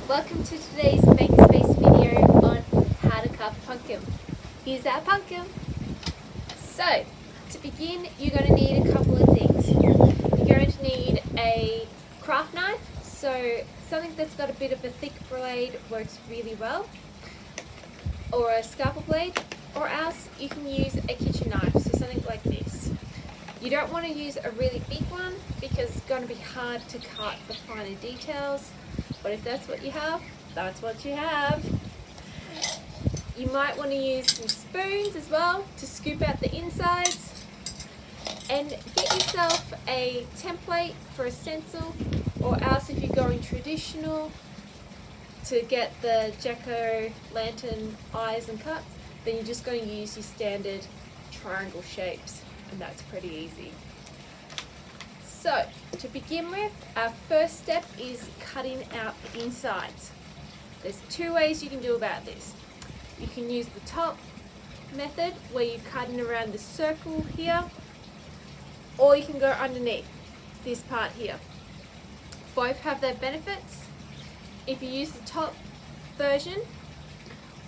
Welcome to today's Makerspace video on how to carve a pumpkin. Here's our pumpkin. So, to begin, you're going to need a couple of things. You're going to need a craft knife, so something that's got a bit of a thick blade works really well, or a scalpel blade, or else you can use a kitchen knife, so something like this. You don't want to use a really big one because it's going to be hard to cut the finer details. But if that's what you have, that's what you have. You might want to use some spoons as well to scoop out the insides. And get yourself a template for a stencil, or else if you're going traditional to get the jack-o'-lantern eyes and cuts, then you're just going to use your standard triangle shapes, and that's pretty easy. So, to begin with, our first step is cutting out the insides. There's two ways you can do about this. You can use the top method, where you're cutting around the circle here, or you can go underneath this part here. Both have their benefits. If you use the top version,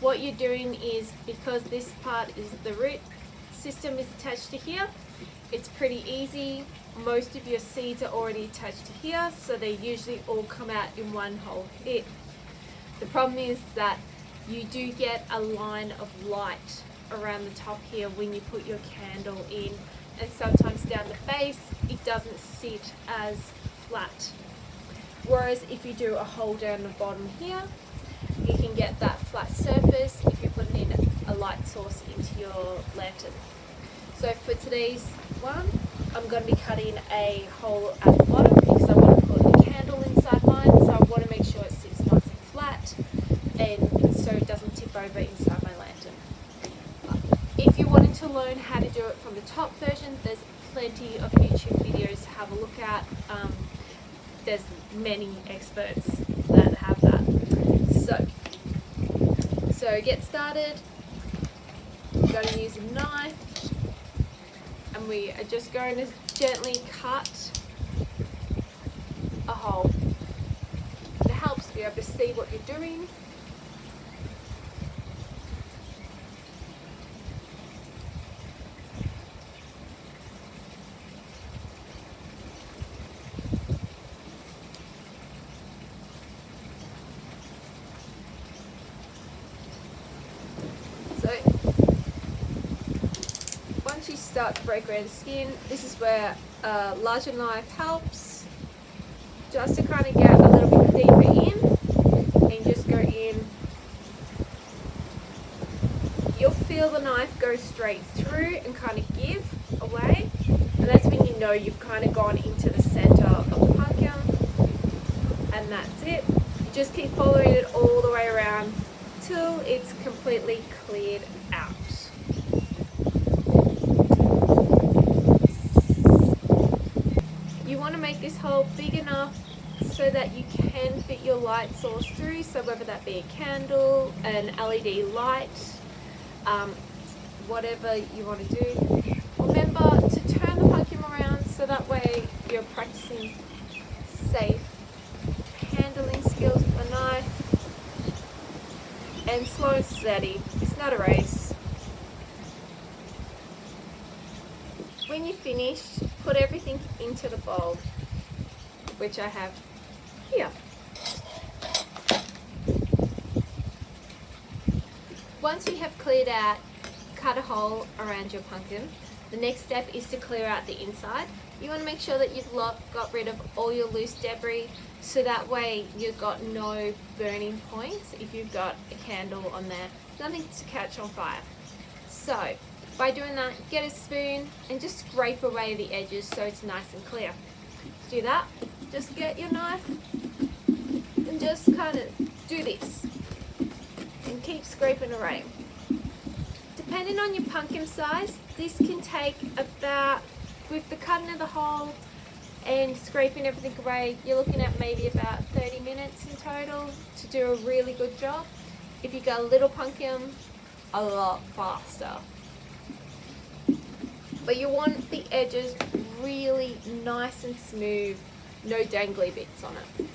what you're doing is, because this part is the root system is attached to here, it's pretty easy. Most of your seeds are already attached to here, so they usually all come out in one whole hit. The problem is that you do get a line of light around the top here when you put your candle in, and sometimes down the base it doesn't sit as flat. Whereas if you do a hole down the bottom here, you can get that flat surface if you're putting in a light source into your lantern. So for today's one, I'm going to be cutting a hole at the bottom because I want to put a candle inside mine, so I want to make sure it sits nice and flat and so it doesn't tip over inside my lantern. If you're wanting to learn how to do it from the top version, there's plenty of YouTube videos to have a look at. There's many experts that have that. So get started. You're going to use a knife, and we are just going to gently cut a hole. It helps to be able to see what you're doing. So once you start to break around the skin, this is where a larger knife helps, just to kind of get a little bit deeper in and just go in. You'll feel the knife go straight through and kind of give away, and that's when you know you've kind of gone into the center of the pumpkin, and that's it. You just keep following it all the way around till it's completely cleared out. You want to make this hole big enough so that you can fit your light source through, so whether that be a candle, an LED light, whatever you want to do. Remember to turn the pumpkin around so that way you're practicing safe handling skills with a knife, and slow and steady. It's not a race. When you're finished, put everything into the bowl, which I have here. Once you have cleared out, cut a hole around your pumpkin, the next step is to clear out the inside. You want to make sure that you've got rid of all your loose debris, so that way you've got no burning points if you've got a candle on there, nothing to catch on fire. So by doing that, get a spoon and just scrape away the edges so it's nice and clear. To do that, just get your knife and just kind of do this and keep scraping away. Depending on your pumpkin size, this can take about, with the cutting of the hole and scraping everything away, you're looking at maybe about 30 minutes in total to do a really good job. If you got a little pumpkin, a lot faster. But you want the edges really nice and smooth, no dangly bits on it.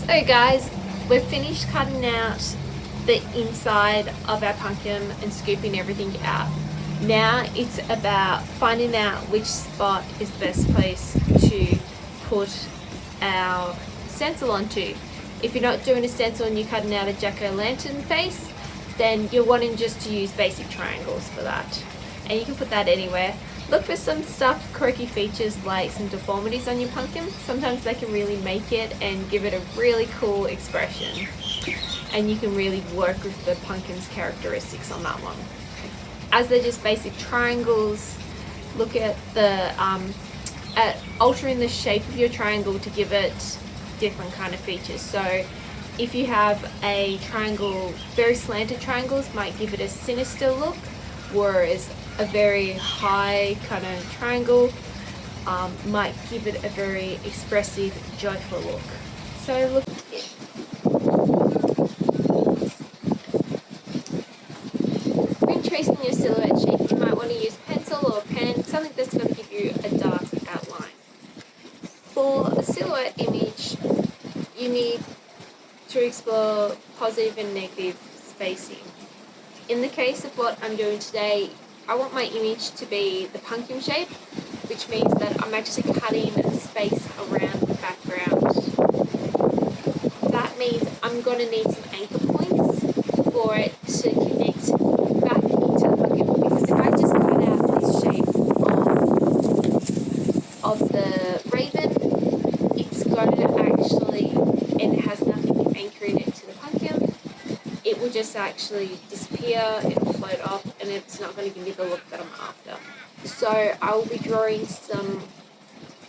So guys, we've finished cutting out the inside of our pumpkin and scooping everything out. Now it's about finding out which spot is the best place to put our stencil onto. If you're not doing a stencil and you're cutting out a jack-o'-lantern face, then you're wanting just to use basic triangles for that. And you can put that anywhere. Look for some stuff, quirky features like some deformities on your pumpkin. Sometimes they can really make it and give it a really cool expression. And you can really work with the pumpkin's characteristics on that one. As they're just basic triangles, look at the at altering the shape of your triangle to give it different kind of features. So if you have a triangle, very slanted triangles might give it a sinister look, whereas a very high kind of triangle might give it a very expressive, joyful look. So look at it. When tracing your silhouette shape, you might want to use pencil or a pen, something that's going to give you a dark outline. For a silhouette image, you need to explore positive and negative spacing. In the case of what I'm doing today, I want my image to be the pumpkin shape, which means that I'm actually cutting space around the background. That means I'm going to need some anchor points for it to connect back into the pumpkin. Because if I just cut out this shape of the raven, it's going to actually, and it has nothing anchoring it to the pumpkin, it will just actually disappear, it'll float off, and it's not going to give me the look that I'm after. So I will be drawing some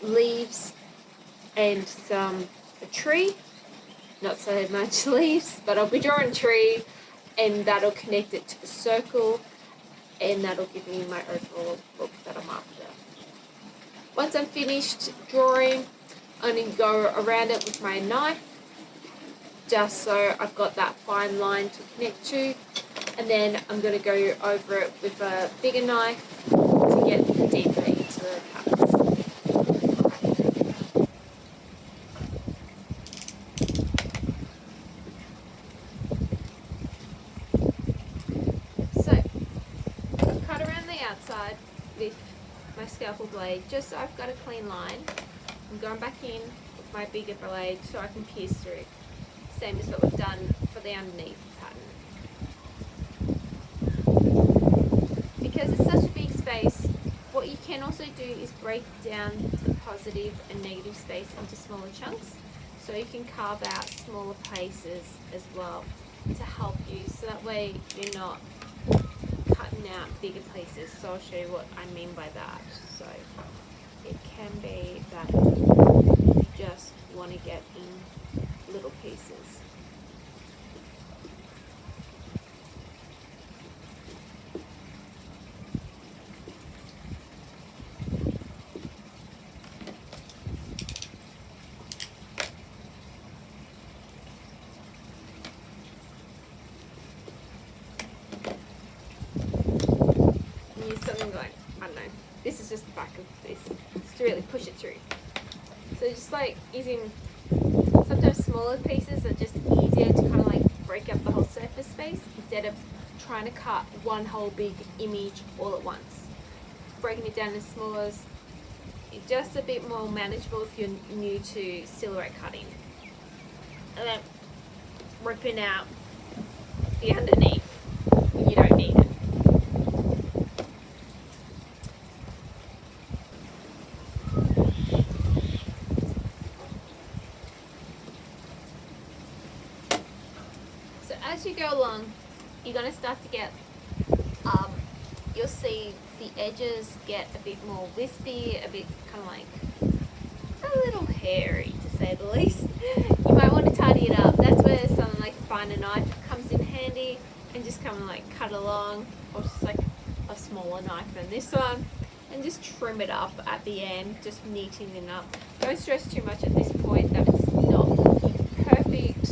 leaves and a tree, not so much leaves, but I'll be drawing a tree, and that'll connect it to the circle, and that'll give me my overall look that I'm after. Once I'm finished drawing, I'm going to go around it with my knife, just so I've got that fine line to connect to, and then I'm going to go over it with a bigger knife to get deeper into the cuts. So, cut around the outside with my scalpel blade just so I've got a clean line. I'm going back in with my bigger blade so I can pierce through. Same as what we've done for the underneath pattern. Because it's such a big space, what you can also do is break down the positive and negative space into smaller chunks, so you can carve out smaller places as well to help you, so that way you're not cutting out bigger places. So I'll show you what I mean by that. So it can be that you just want to get in little pieces. Use something like, I don't know, this is just the back of this, just to really push it through. So just like using sometimes smaller pieces are just easier to kind of like break up the whole surface space instead of trying to cut one whole big image all at once. Breaking it down as small as just a bit more manageable if you're new to silhouette cutting. And then ripping out the underneath when you don't need it. As you go along, you're going to start to get, you'll see the edges get a bit more wispy, a bit kind of like a little hairy to say the least. You might want to tidy it up. That's where something like a finer knife comes in handy, and just kind of like cut along, or just like a smaller knife than this one, and just trim it up at the end, just neatening it up. Don't stress too much at this point that it's not looking perfect.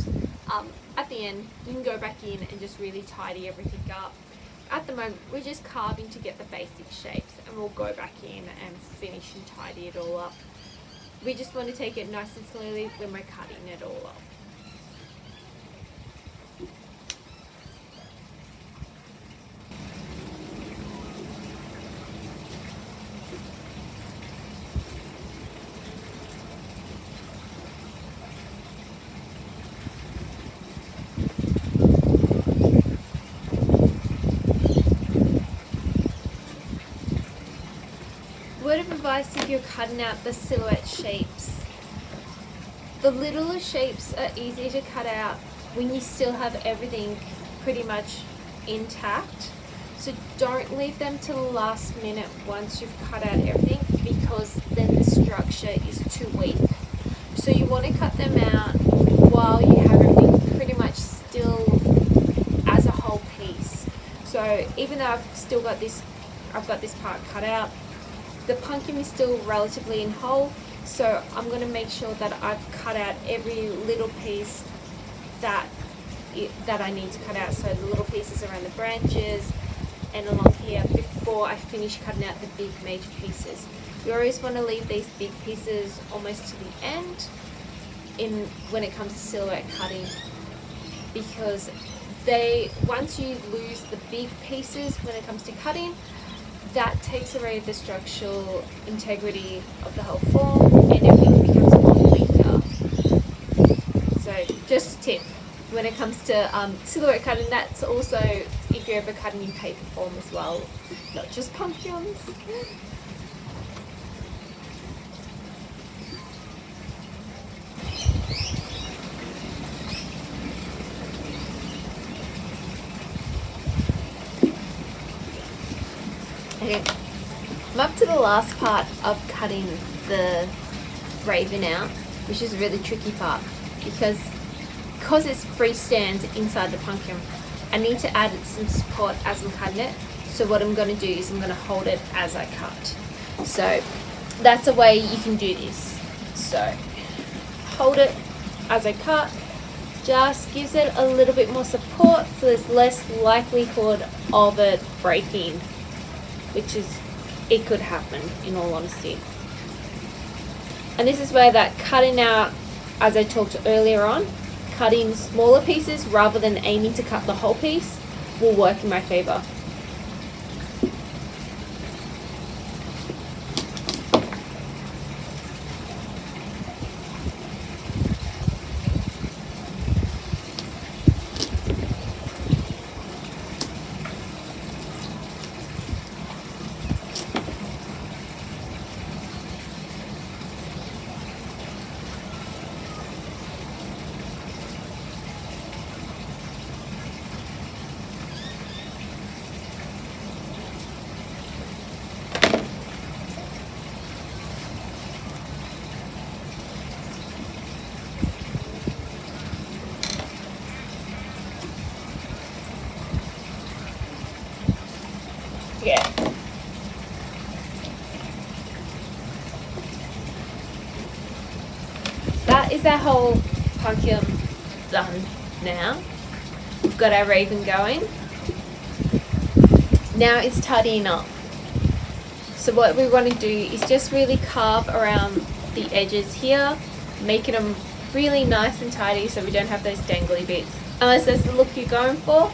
At the end, you can go back in and just really tidy everything up. At the moment, we're just carving to get the basic shapes, and we'll go back in and finish and tidy it all up. We just want to take it nice and slowly when we're cutting it all up. Word of advice if you're cutting out the silhouette shapes. The littler shapes are easier to cut out when you still have everything pretty much intact. So don't leave them to the last minute once you've cut out everything, because then the structure is too weak. So you want to cut them out while you have everything pretty much still as a whole piece. So even though I've got this part cut out, the pumpkin is still relatively in whole. So I'm going to make sure that I've cut out every little piece that I need to cut out. So the little pieces around the branches and along here before I finish cutting out the big major pieces. You always want to leave these big pieces almost to the end when it comes to silhouette cutting, because once you lose the big pieces when it comes to cutting, that takes away the structural integrity of the whole form and everything becomes a lot weaker. So just a tip when it comes to silhouette cutting, that's also if you're ever cutting in paper form as well, not just pumpkins. Okay, I'm up to the last part of cutting the raven out, which is a really tricky part because it's freestands inside the pumpkin. I need to add some support as I'm cutting it. So what I'm going to do is I'm going to hold it as I cut. So that's a way you can do this. So hold it as I cut, just gives it a little bit more support so there's less likelihood of it breaking, which it could happen in all honesty. And this is where that cutting out, as I talked earlier on, cutting smaller pieces rather than aiming to cut the whole piece will work in my favor. Yeah. That is our whole pumpkin done now. We've got our raven going. Now it's tidying up. So what we want to do is just really carve around the edges here, making them really nice and tidy so we don't have those dangly bits. Unless that's the look you're going for.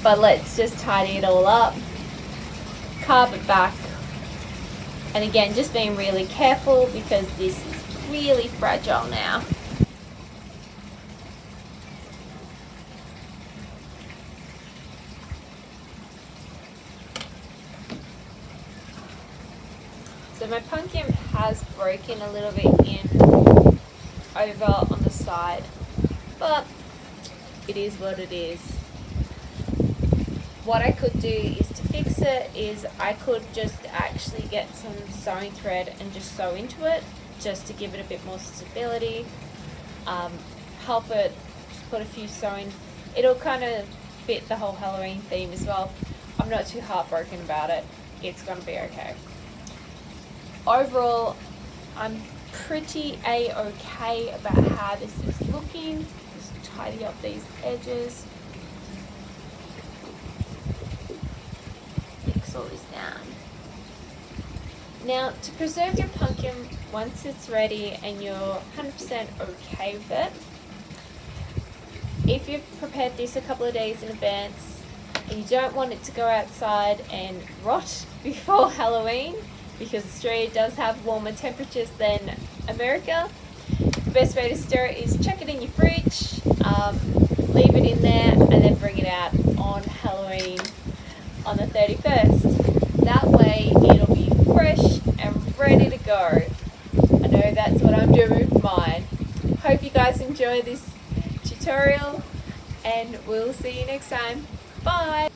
But let's just tidy it all up, carve it back, and again just being really careful because this is really fragile now. So my pumpkin has broken a little bit in over on the side, but it is what it is. What I could do is to fix it is I could just actually get some sewing thread and just sew into it just to give it a bit more stability, help it, just put a few sewing. It'll kind of fit the whole Halloween theme as well. I'm not too heartbroken about it. It's going to be okay. Overall, I'm pretty a-okay about how this is looking. Just tidy up these edges. All this down. Now to preserve your pumpkin once it's ready and you're 100% okay with it, if you've prepared this a couple of days in advance and you don't want it to go outside and rot before Halloween, because Australia does have warmer temperatures than America, the best way to store it is chuck it in your fridge, leave it in there and then bring it out on Halloween on the 31st. That way it'll be fresh and ready to go. I know that's what I'm doing with mine. Hope you guys enjoy this tutorial and we'll see you next time. Bye!